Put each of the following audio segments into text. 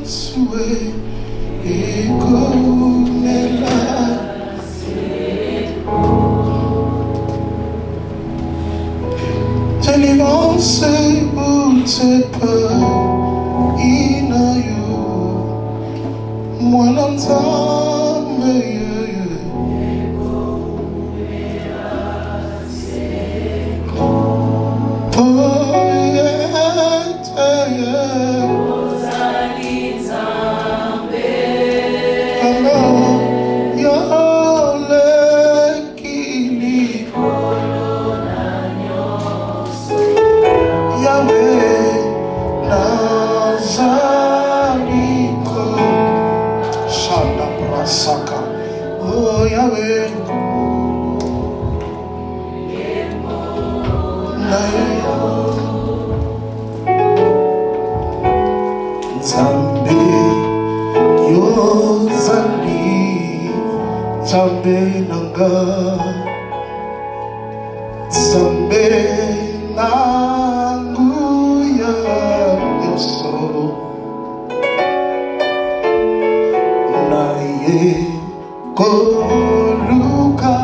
Sue Ekumela Délivrance où t'es peur Inayo Moi l'entends Zambe nanga Zambe nanguya yoso Naye koluka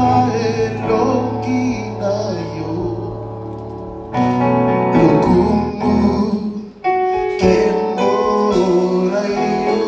elongi nayo Lukumu kembora yo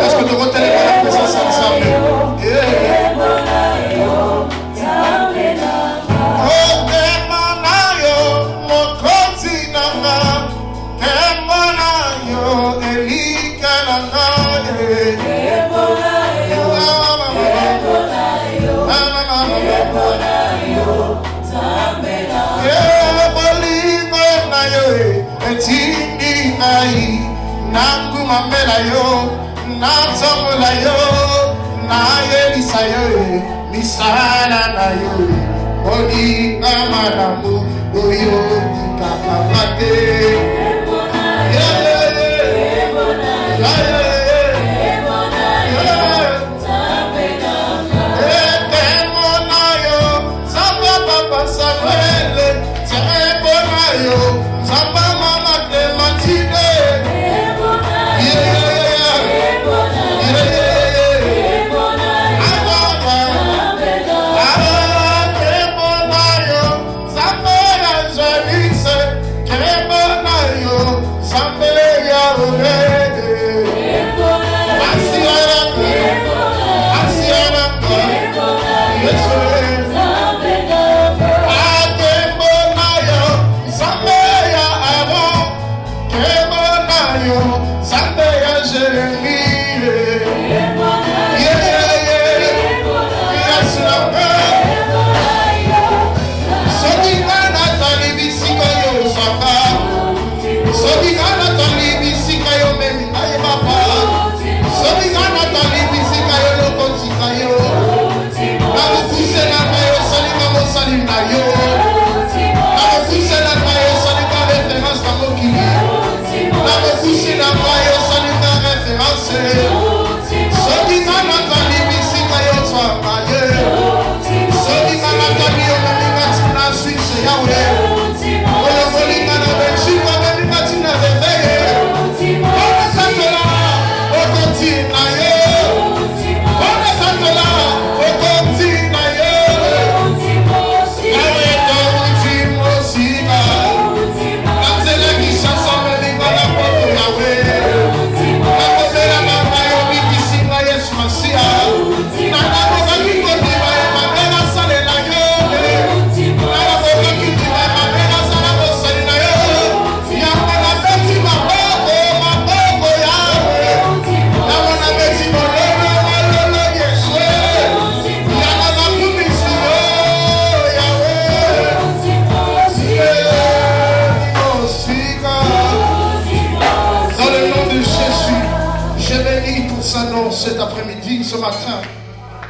Est-ce que nous retenons la présence ensemble? Nangu mamela yo, natomula yo, na yelisa yo, misala na yo, oni amanamu, oyo kapapate. Oh,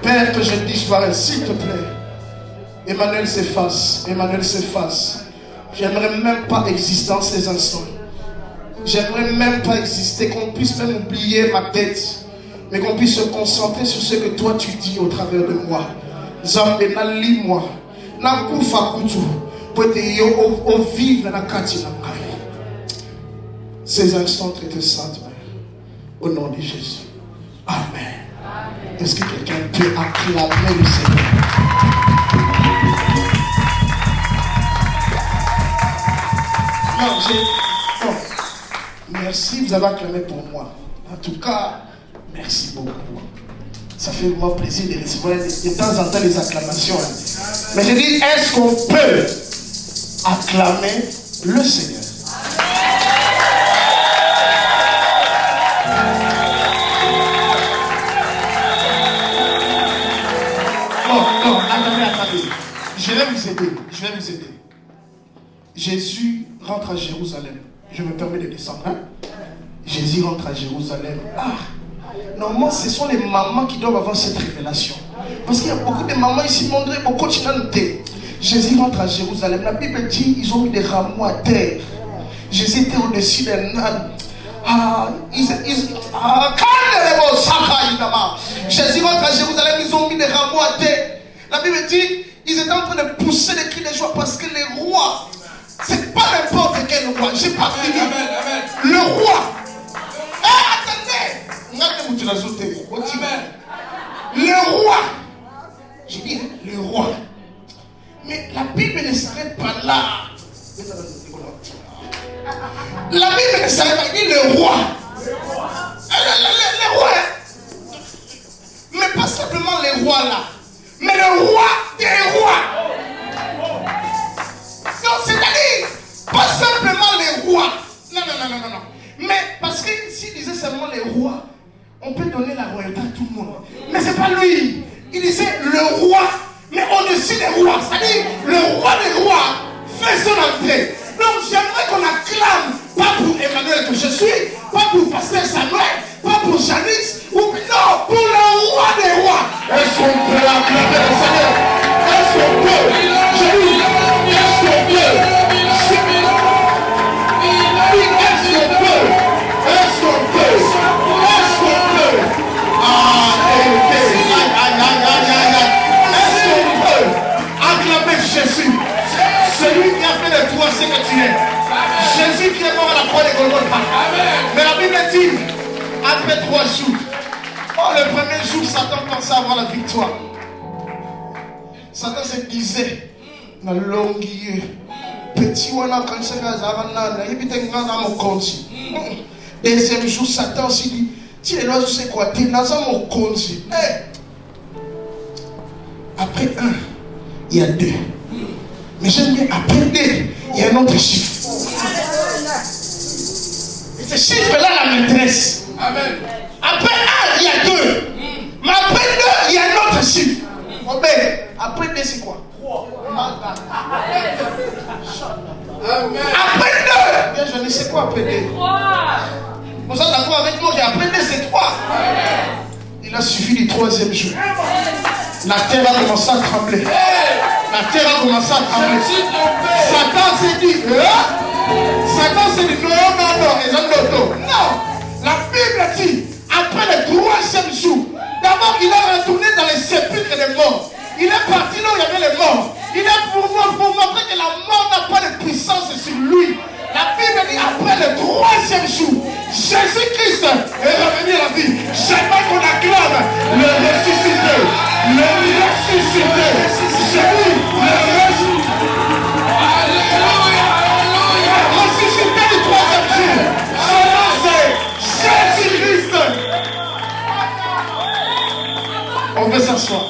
Père, que je dise soirée, s'il te plaît. Emmanuel s'efface. Emmanuel s'efface. J'aimerais même pas exister en ces instants. J'aimerais même pas exister, qu'on puisse même oublier ma tête, mais qu'on puisse se concentrer sur ce que toi tu dis au travers de moi. Zambe na lis-moi, na kufa kutu, pour te yo au vivre na kati na kai. Ces instants traités saintes, au nom de Jésus. Amen. Est-ce que quelqu'un peut acclamer le Seigneur? Non, merci, vous avez acclamé pour moi. En tout cas, merci beaucoup. Ça fait vraiment plaisir de recevoir de temps en temps les acclamations. Mais je dis, est-ce qu'on peut acclamer le Seigneur? Non, attendez. Je vais vous aider. Jésus rentre à Jérusalem. Je me permets de descendre. Jésus rentre à Jérusalem. Normalement, ce sont les mamans qui doivent avoir cette révélation. Parce qu'il y a beaucoup de mamans ici, montrées au continent. Jésus rentre à Jérusalem. La Bible dit ils ont mis des rameaux à terre. Jésus était au-dessus d'un âne. Jésus rentre à Jérusalem, ils ont mis des rameaux à terre. La Bible dit ils étaient en train de pousser des cris de joie parce que les rois, c'est pas n'importe quel roi. J'ai pas fini. Le roi. Attendez. Le roi. Je dis le roi. Mais la Bible ne s'arrête pas là. La Bible ne s'arrête pas. Il dit le roi. Le roi. Mais pas simplement les rois là. Mais le roi des rois. Non, c'est-à-dire, pas simplement les rois. Non. Mais parce que s'il disait seulement les rois, on peut donner la royauté à tout le monde. Mais c'est pas lui. Il disait le roi, mais au-dessus des rois. C'est-à-dire, le roi des rois fait son entrée. Donc j'aimerais qu'on acclame, pas pour Emmanuel que je suis, pas pour Pasteur Samuel, pas pour Janice, ou non, pour le roi des rois. Est-ce qu'on peut acclamer le Seigneur? Est-ce qu'on peut? Je dis, est-ce qu'on peut? Est-ce qu'on peut? Acclamer Jésus, celui qui a fait de toi ce que tu es. Jésus qui est mort à la croix de Golgotha. Mais la Bible dit, après 3 jours, le premier jour, Satan pensait avoir la victoire. Satan se disait, na longue petit wana kanisa kazabanana, ibite ngana mo konti. Deuxième jour, Satan aussi dit, tu es là, je sais quoi, tu es là, mon konti. Après 1, il y a 2. Mais j'aime bien, après 2, il y a un autre chiffre. Et ce chiffre-là la maîtresse. Amen. Après 1, il y a 2. Mais après 2, il y a un autre chiffre. Après 2, c'est quoi? 3. Après 2, bien, je ne sais quoi après 2. Vous êtes d'accord avec moi qu'après 2, c'est 3. Il a suffi du 3e jour. La terre a commencé à trembler. La terre a commencé à trembler. Satan s'est dit, non. La Bible dit, après le 3e jour, d'abord il est retourné dans les sépulcres des morts. Il est parti là où il y avait les morts. Il est pour montrer que la mort n'a pas de puissance sur lui. La Bible dit, après le 3e jour, Jésus-Christ est revenu à la vie. J'aimerais qu'on acclame le ressuscité. Le ressuscité. Jésus, le ressuscité. Alléluia, alléluia. Ressuscité du 3e jour. Son nom c'est Jésus-Christ. On peut s'asseoir.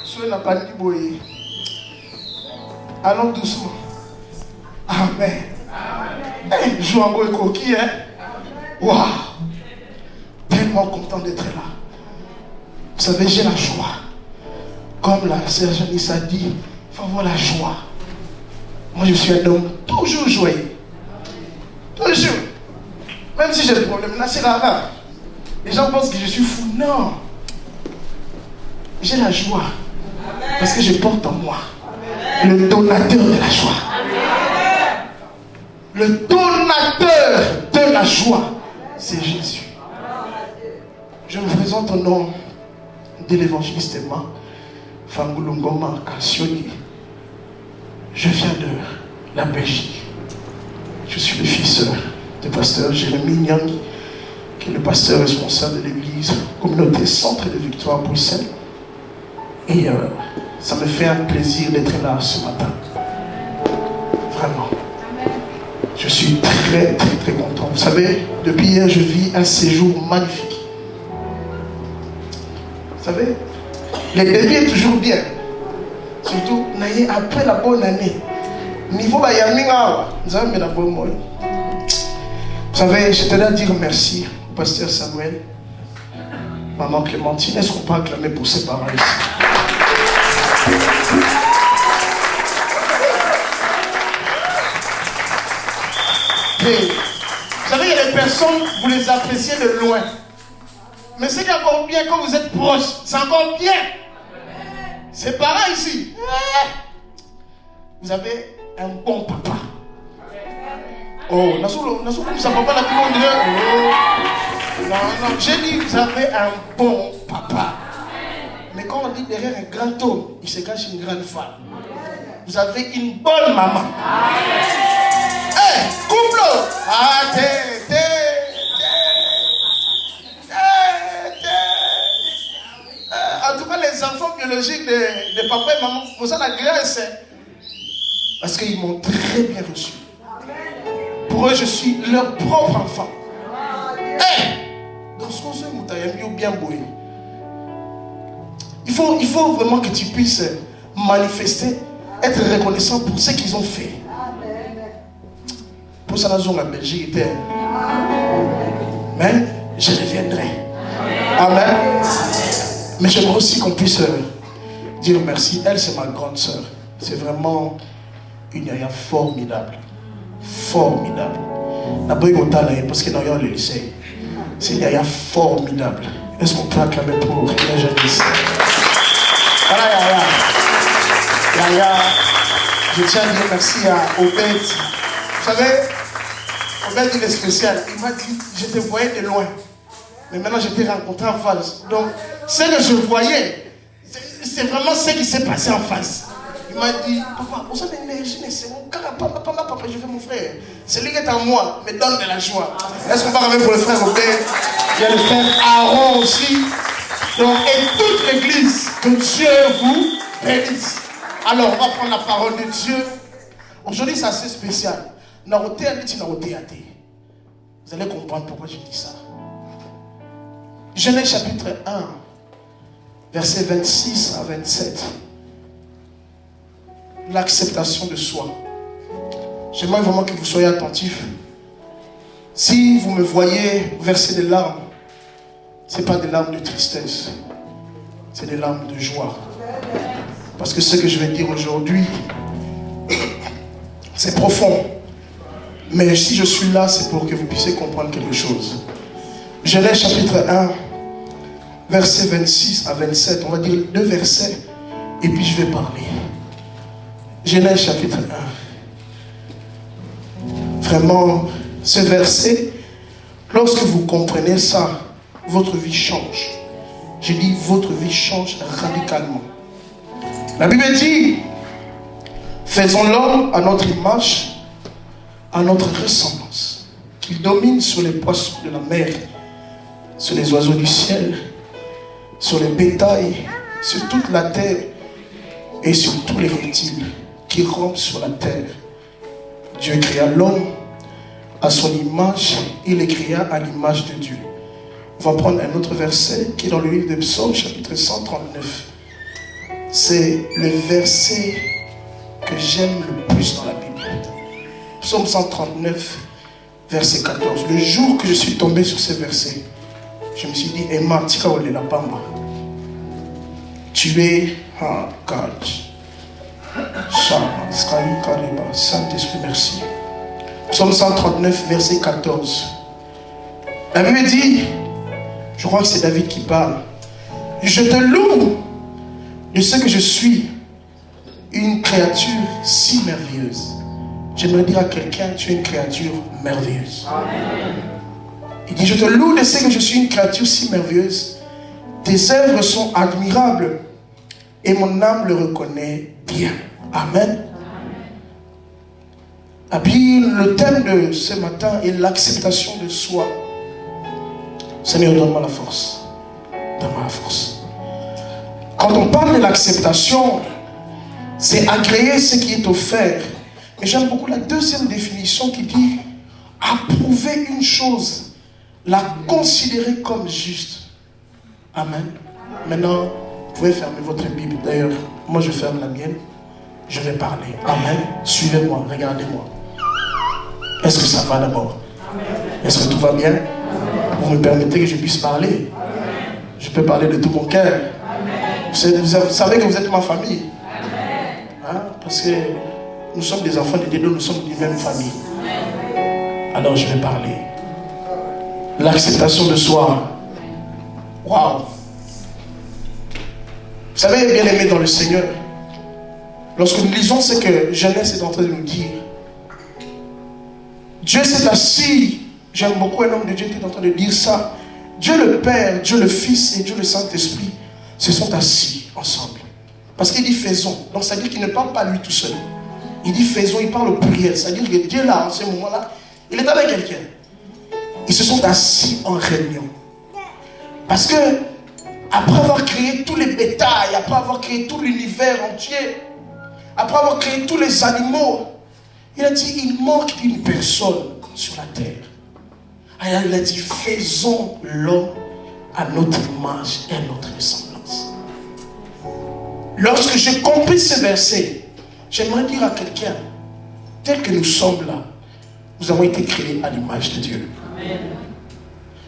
Soyez la panique boyée. Allons doucement. Amen. Hey, Joango et Koki, hein? Waouh! Tellement content d'être là. Vous savez, j'ai la joie. Comme la sœur Janice a dit, il faut avoir la joie. Moi, je suis un homme toujours joyeux. Toujours. Même si j'ai des problèmes, là, c'est rare. Les gens pensent que je suis fou. Non. j'ai la joie. Parce que je porte en moi le donateur de la joie. Le donateur de la joie, c'est Jésus. Je me présente au nom de l'évangéliste Emma Fangulungoma Kassioni. Je viens de la Belgique. Je suis le fils du pasteur Jérémy Nyang, qui est le pasteur responsable de l'église communauté Centre de Victoire Bruxelles. Et ça me fait un plaisir d'être là ce matin. Vraiment. Je suis très très très content. Vous savez, depuis hier, je vis un séjour magnifique. Vous savez, le début est toujours bien. Surtout, après la bonne année. Niveau Bayaminga, vous avez la bonne moelle. Vous savez, je tenais à dire merci au pasteur Samuel, maman Clémentine. Est-ce qu'on peut acclamer pour ses parents ici? Et, vous savez, il y a des personnes, vous les appréciez de loin. Mais c'est encore bien quand vous êtes proches. C'est encore bien. C'est pareil ici. Vous avez un bon papa. Oh, ça va pas la plus longue. Non, j'ai dit, vous avez un bon papa. Mais quand on dit derrière un grand homme, il se cache une grande femme. Vous avez une bonne maman. Hey, couple! En tout cas, les enfants biologiques de papa et maman, vous avez la grâce. Parce qu'ils m'ont très bien reçu. Pour eux, je suis leur propre enfant. Dans ce qu'on se dit, bien beau. Il faut vraiment que tu puisses manifester, être reconnaissant pour ce qu'ils ont fait. Pour ça, la Belgique était. Mais je reviendrai. Amen. Mais j'aimerais aussi qu'on puisse dire merci. Elle, c'est ma grande soeur. C'est vraiment une yaya formidable. Formidable. Parce que dans le lycée, c'est une yaya formidable. Est-ce qu'on peut acclamer pour la jeunesse? Voilà, Yaya. Je tiens à dire merci à Obed. Vous savez, Obed, il est spécial. Il m'a dit, je te voyais de loin. Mais maintenant, je t'ai rencontré en face. Donc, ce que je voyais, c'est vraiment ce qui s'est passé en face. Il m'a dit, papa, vous savez, c'est mon papa, je veux mon frère. C'est lui qui est en moi, me donne de la joie. Est-ce qu'on va remettre pour le frère Obed? Il y a le frère Aaron aussi. Donc, et toute l'église, que Dieu vous bénisse. Alors, on va prendre la parole de Dieu. Aujourd'hui, c'est assez spécial. Vous allez comprendre pourquoi je dis ça. Genèse chapitre 1, versets 26 à 27. L'acceptation de soi. J'aimerais vraiment que vous soyez attentifs. Si vous me voyez verser des larmes, ce n'est pas des larmes de tristesse, c'est des larmes de joie. Parce que ce que je vais dire aujourd'hui, c'est profond. Mais si je suis là, c'est pour que vous puissiez comprendre quelque chose. Genèse chapitre 1, versets 26 à 27. On va dire 2 versets, et puis je vais parler. Genèse chapitre 1. Vraiment, ce verset, lorsque vous comprenez ça, votre vie change. Je dis, votre vie change radicalement. La Bible dit, faisons l'homme à notre image, à notre ressemblance, qu'il domine sur les poissons de la mer, sur les oiseaux du ciel, sur les bétails, sur toute la terre et sur tous les reptiles qui rampent sur la terre. Dieu créa l'homme à son image, il le créa à l'image de Dieu. On va prendre un autre verset qui est dans le livre de Psaume, chapitre 139. C'est le verset que j'aime le plus dans la Bible. Psaume 139, verset 14. Le jour que je suis tombé sur ce verset, je me suis dit, Emma, la Pamba. Tu es un catch. Saint-Esprit, merci. Psaume 139, verset 14. La Bible dit, je crois que c'est David qui parle. Je te loue Je sais que je suis une créature si merveilleuse. J'aimerais dire à quelqu'un, tu es une créature merveilleuse. Amen. Il dit, je te loue de ce que je suis une créature si merveilleuse. Tes œuvres sont admirables et mon âme le reconnaît bien. Amen. Et puis le thème de ce matin est l'acceptation de soi. Seigneur, donne-moi la force. Donne-moi la force. Quand on parle de l'acceptation, c'est agréer ce qui est offert. Et j'aime beaucoup la deuxième définition qui dit approuver une chose, la considérer comme juste. Amen. Maintenant, vous pouvez fermer votre Bible. D'ailleurs, moi je ferme la mienne. Je vais parler. Amen. Suivez-moi, regardez-moi. Est-ce que ça va d'abord? Est-ce que tout va bien? Vous me permettez que je puisse parler? Je peux parler de tout mon cœur. Vous savez que vous êtes ma famille. Hein? Parce que nous sommes des enfants de Dieu, nous sommes d'une même famille. Alors je vais parler. L'acceptation de soi. Waouh! Vous savez, bien aimé dans le Seigneur, lorsque nous lisons ce que Genèse est en train de nous dire, Dieu s'est assis, j'aime beaucoup un homme de Dieu qui est en train de dire ça. Dieu le Père, Dieu le Fils et Dieu le Saint-Esprit se sont assis ensemble. Parce qu'il dit faisons. Donc ça veut dire qu'il ne parle pas lui tout seul. Il dit faisons, il parle au pluriel. C'est-à-dire que Dieu là, en ce moment-là, il est avec quelqu'un. Ils se sont assis en réunion. Parce que, après avoir créé tous les bétails, après avoir créé tout l'univers entier, après avoir créé tous les animaux, il a dit, il manque une personne sur la terre. Alors il a dit, faisons l'homme à notre image et à notre ressemblance. Lorsque j'ai compris ce verset, j'aimerais dire à quelqu'un, tel que nous sommes là, nous avons été créés à l'image de Dieu. Amen.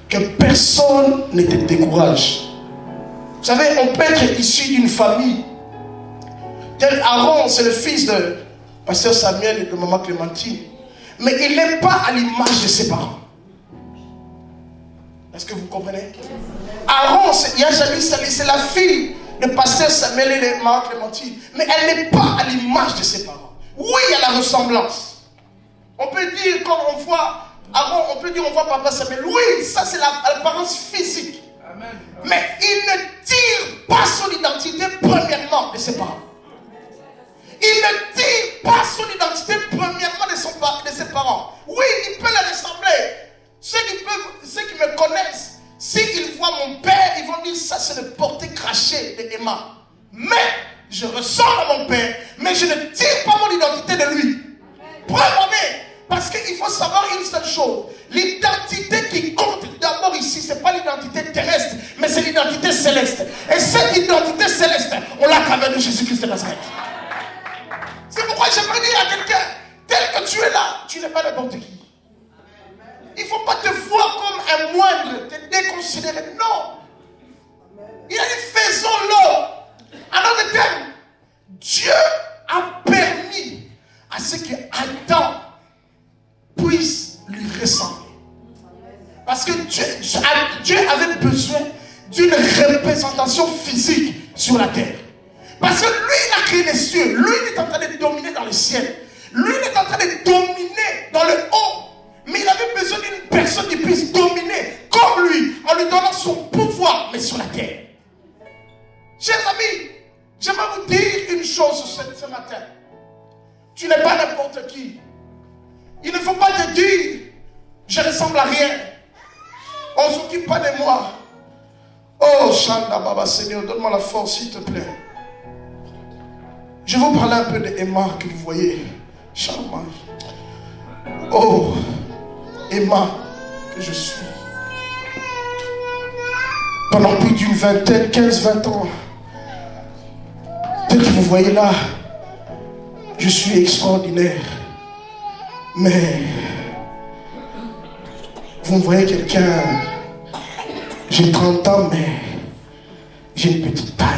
Que personne ne te décourage. Vous savez, on peut être issu d'une famille. Tel Aaron, c'est le fils de Pasteur Samuel et de Maman Clémentine. Mais il n'est pas à l'image de ses parents. Est-ce que vous comprenez? Aaron, c'est la fille de Pasteur Samuel et de Maman Clémentine. Mais elle n'est pas à l'image de ses parents. Oui, il y a la ressemblance. On peut dire, quand on voit Aaron, on peut dire, on voit Papa Samuel. Oui, ça c'est l'apparence physique. Amen. Mais il ne tire pas son identité premièrement de ses parents. Il ne tire pas son identité premièrement de ses parents. Oui, il peut les ressembler. Ceux qui me connaissent, s'ils voient mon père, ils vont dire ça c'est le porté craché de Emma. Mais je ressemble à mon père, mais je ne tire pas mon identité de lui. Prenez, parce qu'il faut savoir une seule chose. L'identité qui compte d'abord ici, ce n'est pas l'identité terrestre, mais c'est l'identité céleste. Et cette identité céleste, on l'a travers de Jésus-Christ de Nazareth. C'est pourquoi j'aimerais dire à quelqu'un, tel que tu es là, tu n'es pas n'importe qui. Il ne faut pas te voir comme un moindre, te déconsidérer. Non. Il a dit, faisons-le. En d'autres termes, Dieu a permis à ce que Adam puisse lui ressembler. Parce que Dieu avait besoin d'une représentation physique sur la terre. Parce que lui, il a créé les cieux. Lui, il est en train de dominer dans le ciel. Lui, il est en train de dominer dans le haut. Mais il avait besoin d'une personne qui puisse dominer comme lui, en lui donnant son pouvoir, mais sur la terre. Chers amis, j'aimerais vous dire une chose ce matin. Tu n'es pas n'importe qui. Il ne faut pas te dire, je ne ressemble à rien. On ne s'occupe pas de moi. Oh, Chanda Baba, Seigneur, donne-moi la force, s'il te plaît. Je vais vous parler un peu de Emma que vous voyez. Charmant. Oh, Emma, que je suis. Pendant plus d'une vingtaine, 15-20 ans, tel que vous voyez là, je suis extraordinaire. Mais vous me voyez quelqu'un, j'ai 30 ans, mais j'ai une petite taille.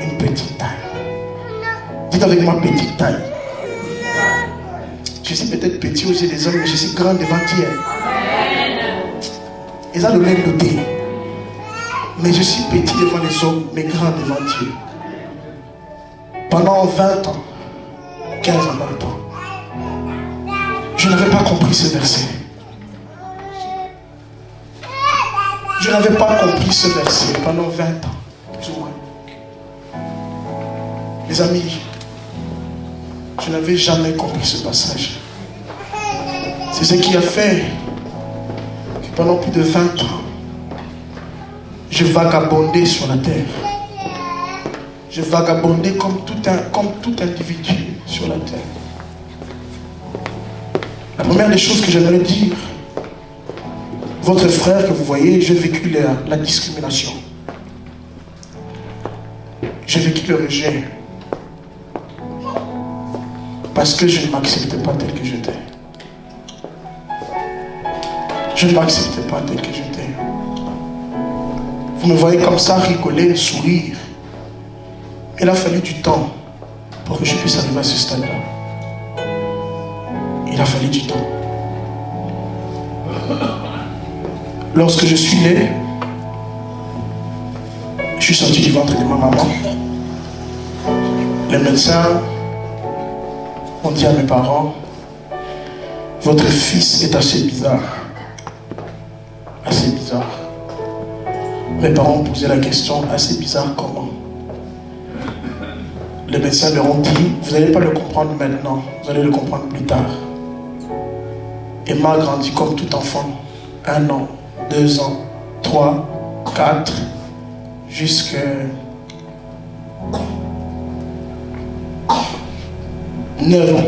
Une petite taille. Dites avec moi, petite taille. Je suis peut-être petit aux yeux des hommes, mais je suis grand devant Dieu. Et ça, le même noté. Mais je suis petit devant les hommes, mais grand devant Dieu. Pendant 20 ans, 15 à 20 ans, je n'avais pas compris ce verset. Je n'avais pas compris ce verset pendant 20 ans, plus ou moins. Mes amis, je n'avais jamais compris ce passage. C'est ce qui a fait que pendant plus de 20 ans, je vagabondais sur la terre. Je vagabondais comme tout individu sur la terre. La première des choses que j'aimerais dire, votre frère que vous voyez, j'ai vécu la discrimination. J'ai vécu le rejet. Parce que je ne m'acceptais pas tel que j'étais. Je ne m'acceptais pas tel que j'étais. Vous me voyez comme ça, rigoler, sourire. Il a fallu du temps pour que je puisse arriver à ce stade-là. Il a fallu du temps. Lorsque je suis né, je suis sorti du ventre de ma maman. Les médecins ont dit à mes parents, votre fils est assez bizarre. Assez bizarre. Mes parents ont posé la question, assez bizarre comment? Les médecins leur ont dit, vous n'allez pas le comprendre maintenant, vous allez le comprendre plus tard. Emma a grandi comme tout enfant. 1 an, 2 ans, 3, 4, jusqu'à 9 ans.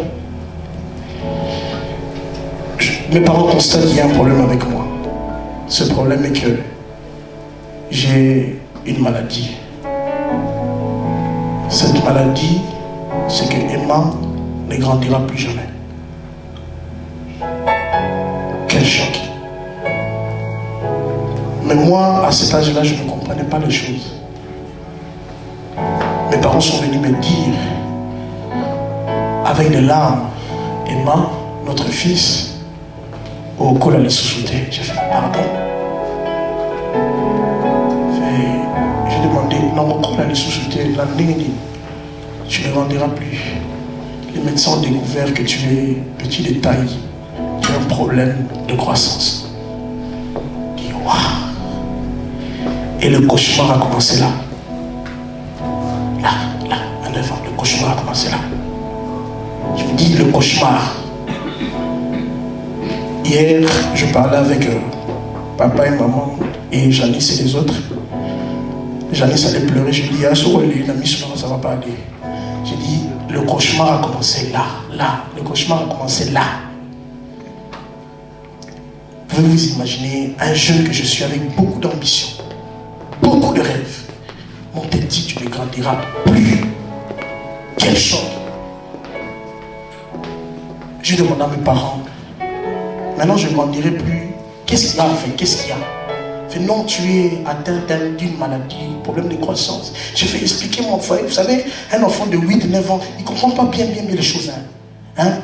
Mes parents constatent qu'il y a un problème avec moi. Ce problème est que j'ai une maladie. Cette maladie, c'est que Emma ne grandira plus jamais. Quel choc. Mais moi, à cet âge-là, je ne comprenais pas les choses. Mes parents sont venus me dire, avec des larmes, Emma, notre fils, au col à les sous-souter. J'ai fait, pardon. J'ai demandé, non, au col à les sous-souter, la ligne, tu ne rendiras plus. Les médecins ont découvert que tu es petit de taille, tu as un problème de croissance. Je dis, waouh! Et le cauchemar a commencé là. Là, à 9 ans, le cauchemar a commencé là. Je vous dis, le cauchemar. Hier, je parlais avec papa et maman et Janice et les autres. Janice allait pleurer, je lui dis, ah, ça va pas aller. J'ai dit, le cauchemar a commencé là, le cauchemar a commencé là. Vous pouvez vous imaginer un jeune que je suis avec beaucoup d'ambition, beaucoup de rêves. On te dit, tu ne grandiras plus. Quel choc. J'ai demandé à mes parents, maintenant je ne grandirai plus. Qu'est-ce qu'il y a en fait? Qu'est-ce qu'il y a? Fait, non, tu es atteint d'une maladie, problème de croissance. J'ai fait expliquer mon enfant. Vous savez, un enfant de 8-9 ans, il ne comprend pas bien les choses.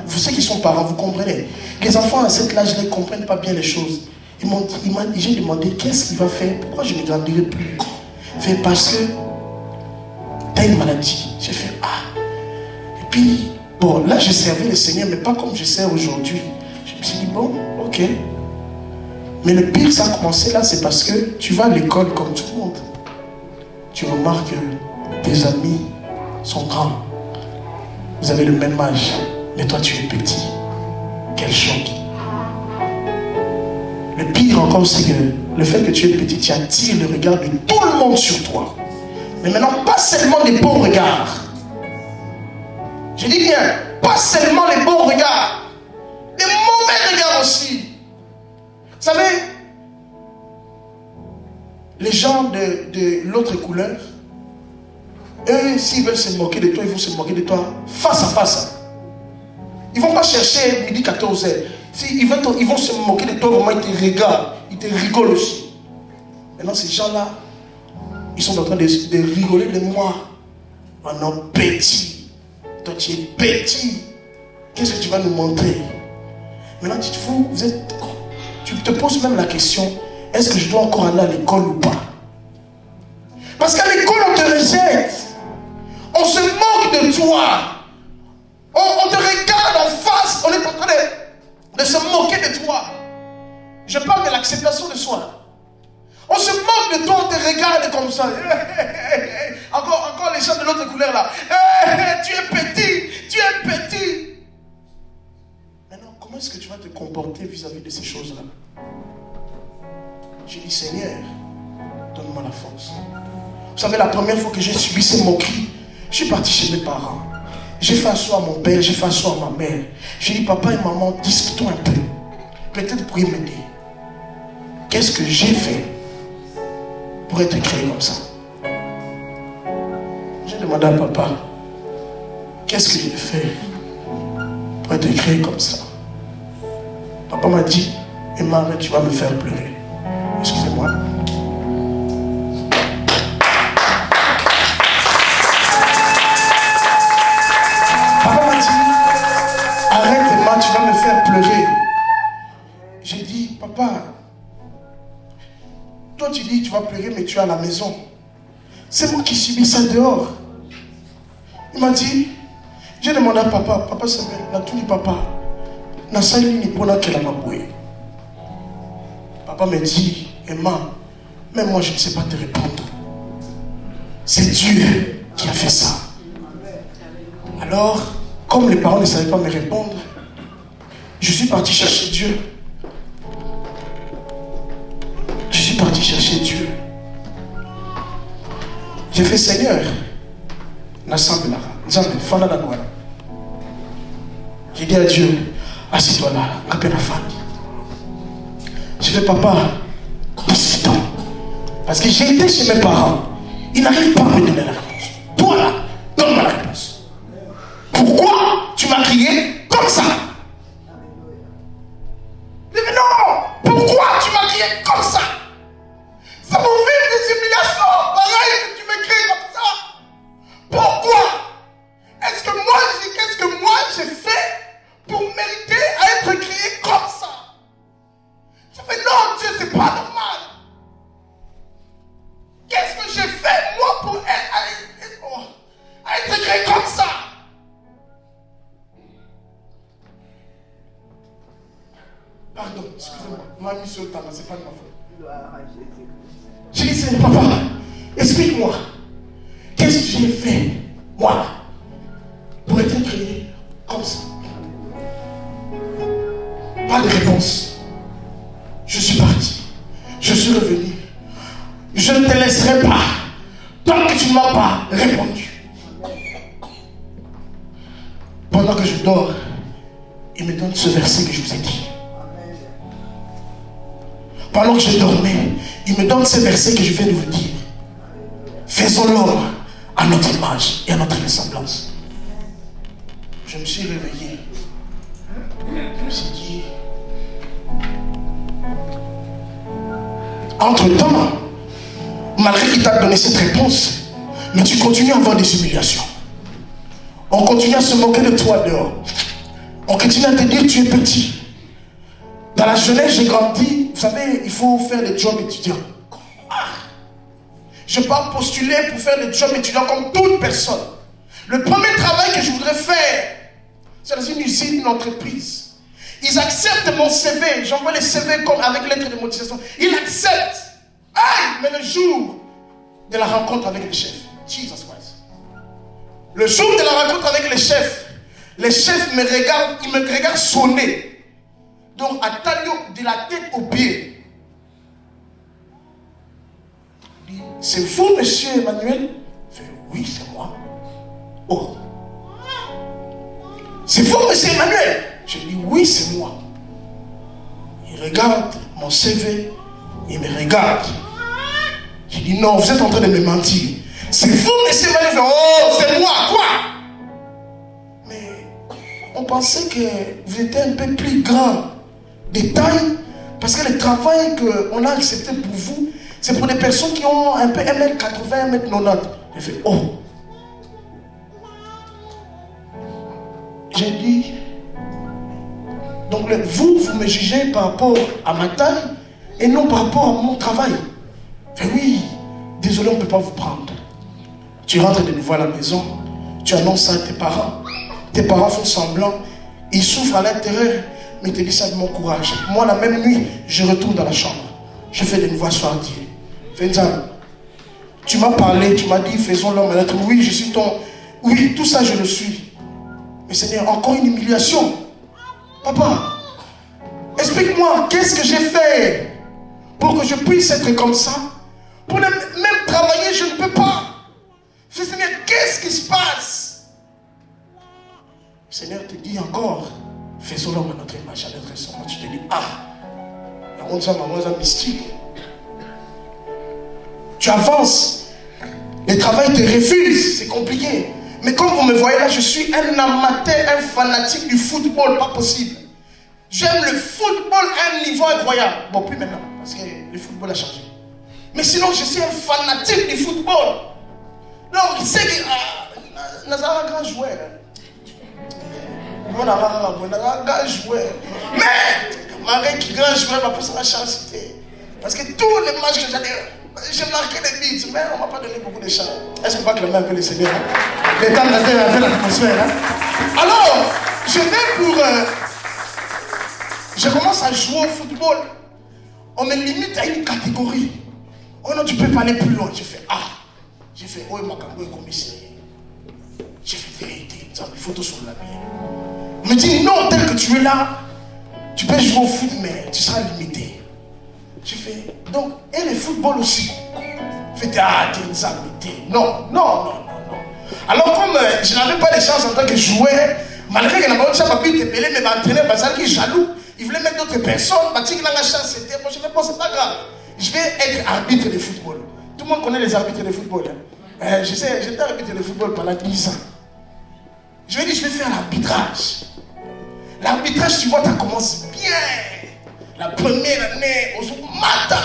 Vous savez qui sont parents, vous comprenez. Les enfants à cet âge-là ne comprennent pas bien les choses. J'ai demandé, qu'est-ce qu'il va faire? Pourquoi je ne grandirai plus? Fait, parce que tu as une maladie. J'ai fait, ah. Et puis, bon, là, je servais le Seigneur, mais pas comme je sers aujourd'hui. Je me suis dit, bon, ok. Mais le pire, ça a commencé là, c'est parce que tu vas à l'école comme tout le monde. Tu remarques que tes amis sont grands. Vous avez le même âge, mais toi tu es petit. Quel choc. Le pire encore, c'est que le fait que tu es petit, tu attires le regard de tout le monde sur toi. Mais maintenant, pas seulement des bons regards. Je dis bien, pas seulement les bons regards, des mauvais regards aussi. Vous savez, les gens de l'autre couleur, eux, s'ils veulent se moquer de toi, ils vont se moquer de toi face à face. Ils ne vont pas chercher midi 14h. Ils vont se moquer de toi, vraiment, ils te regardent, ils te rigolent aussi. Maintenant, ces gens-là, ils sont en train de rigoler de moi. Un homme petit. Toi, tu es petit. Qu'est-ce que tu vas nous montrer? Maintenant, tu te poses même la question, est-ce que je dois encore aller à l'école ou pas? Parce qu'à l'école, on te rejette. On se moque de toi. On te regarde en face. On est en train de se moquer de toi. Je parle de l'acceptation de soi. On se moque de toi, on te regarde comme ça. Encore les gens de l'autre couleur là. Tu es petit, tu es petit. Maintenant, comment est-ce que tu vas te comporter vis-à-vis de ces choses-là? J'ai dit, Seigneur, donne-moi la force. Vous savez, la première fois que j'ai subi ces moqueries, je suis parti chez mes parents. J'ai fait asseoir mon père, j'ai fait asseoir ma mère. J'ai dit, papa et maman, discutons un peu. Peut-être vous pourriez m'aider. Qu'est-ce que j'ai fait pour être créé comme ça? J'ai demandé à papa, qu'est-ce que j'ai fait pour être créé comme ça? Papa m'a dit, Emma, tu vas me faire pleurer. Excusez-moi. Papa m'a dit, arrête Emma, tu vas me faire pleurer. J'ai dit, papa, toi tu dis tu vas pleurer mais tu es à la maison. C'est moi qui subis ça dehors. Il m'a dit, j'ai demandé à papa, papa c'est bien, n'a tout dit papa. N'a ça ni pour laquelle elle m'a boué. Papa me dit, Emma, même moi je ne sais pas te répondre. C'est Dieu qui a fait ça. Alors, comme les parents ne savaient pas me répondre, je suis parti chercher Dieu. Je suis parti chercher Dieu. J'ai fait Seigneur, j'ai dit à Dieu, assis-toi là, appelle la femme. J'ai fait papa, décide-toi. Parce que j'ai été chez mes parents, ils n'arrivent pas à me donner la réponse. Toi là, donne-moi la réponse. Pourquoi tu m'as crié comme ça? Mais non, pourquoi tu m'as crié comme ça? Ça pour vivre des humiliations, pareil que tu me cries comme ça. Pourquoi? Est-ce que moi, qu'est-ce que moi j'ai fait pour mériter à être crié comme ça? Je fais non, Dieu, c'est pas normal. Qu'est-ce que j'ai fait moi pour être crié comme ça? Pardon, excusez-moi, ma mission de c'est pas de ma faute. J'ai dit, Seigneur, papa, explique-moi, qu'est-ce que j'ai fait, moi, pour être créé comme ça? Pas de réponse. Je suis parti, je suis revenu. Je ne te laisserai pas tant que tu ne m'as pas répondu. Pendant que je dors, il me donne ce verset que je vous ai dit. Pendant que je dormais, il me donne ce verset que je viens de vous dire. Faisons l'homme à notre image et à notre ressemblance. Je me suis réveillé. Je me suis dit, entre-temps, malgré qu'il t'a donné cette réponse, mais tu continues à avoir des humiliations. On continue à se moquer de toi dehors. On continue à te dire tu es petit. Dans la jeunesse, j'ai grandi. Vous savez, il faut faire des jobs étudiants. Je ne peux pas postuler pour faire des jobs étudiants comme toute personne. Le premier travail que je voudrais faire, c'est dans une usine, une entreprise. Ils acceptent mon CV. J'envoie les CV comme avec lettre de motivation. Ils acceptent. Aïe, mais le jour de la rencontre avec le chef, Jesus Christ. Le jour de la rencontre avec les chefs me regardent, ils me regardent sonner. Donc, à Talio, de la tête aux pieds. C'est vous, monsieur Emmanuel? Je fais, oui, c'est moi. Oh. C'est vous, monsieur Emmanuel? Je dis, oui, c'est moi. Il regarde mon CV, il me regarde. Je dis, non, vous êtes en train de me mentir. C'est vous, monsieur Emmanuel? Oh, c'est moi, quoi? Mais on pensait que vous étiez un peu plus grand de taille, parce que le travail qu'on a accepté pour vous, c'est pour des personnes qui ont un peu 1m80, 1m90. J'ai fait, oh. J'ai dit, donc vous me jugez par rapport à ma taille et non par rapport à mon travail. Fait oui, désolé, on ne peut pas vous prendre. Tu rentres de nouveau à la maison, tu annonces ça à tes parents. Tes parents font semblant, ils souffrent à l'intérieur, mais ils te disent ça de mon courage. Moi, la même nuit, je retourne dans la chambre. Je fais de nouveau asseoir Dieu. Vincent, tu m'as parlé, tu m'as dit, faisons l'homme à l'être. Oui, je suis ton... Oui, tout ça, je le suis. Mais Seigneur, encore une humiliation. Papa, explique-moi, qu'est-ce que j'ai fait pour que je puisse être comme ça? Pour même travailler, je ne peux pas. Seigneur, qu'est-ce qui se passe? Le Seigneur te dit encore, faisons l'homme à notre image, à notre semblance. Tu te dis, on ça mystique. Tu avances, le travail te refuse, c'est compliqué. Mais comme vous me voyez là, je suis un amateur, un fanatique du football, pas possible. J'aime le football à un niveau incroyable. Bon, plus maintenant, parce que le football a changé. Mais sinon, je suis un fanatique du football. Donc, c'est que nous avons un grand joueur. On a un grand joueur. Mais, Marie qui est grand joueur, va passer la chance. Parce que tous les matchs que j'ai marqué des buts, mais on ne m'a pas donné beaucoup de chance. Est-ce qu'on va clamer un peu le Seigneur? Les temps d'atteindre un peu l'atmosphère. Alors, je vais pour... je commence à jouer au football. On me limite à une catégorie. Oh non, tu peux pas aller plus loin. J'ai fait J'ai fait oh, ma cambo est commissaire. J'ai fait vérité. Des photos sur la mienne. On me dit non, tel que tu es là, tu peux jouer au foot, mais tu seras limité. J'ai fait donc, et le football aussi. J'ai fait tu es limité. Non. Alors, comme je n'avais pas de chance en tant que joueur, malgré que je n'avais pas pu t'épeler, mais m'entraîner, parce qu'il est jaloux. Il voulait mettre d'autres personnes, mais il a la chance, c'était. Moi, je ne pense pas grave. Je vais être arbitre de football. Tout le monde connaît les arbitres de football. Hein? J'étais arbitre de football pendant 10 ans. Je vais dire, je vais faire l'arbitrage. L'arbitrage, tu vois, ça commence bien. La première année, au matin,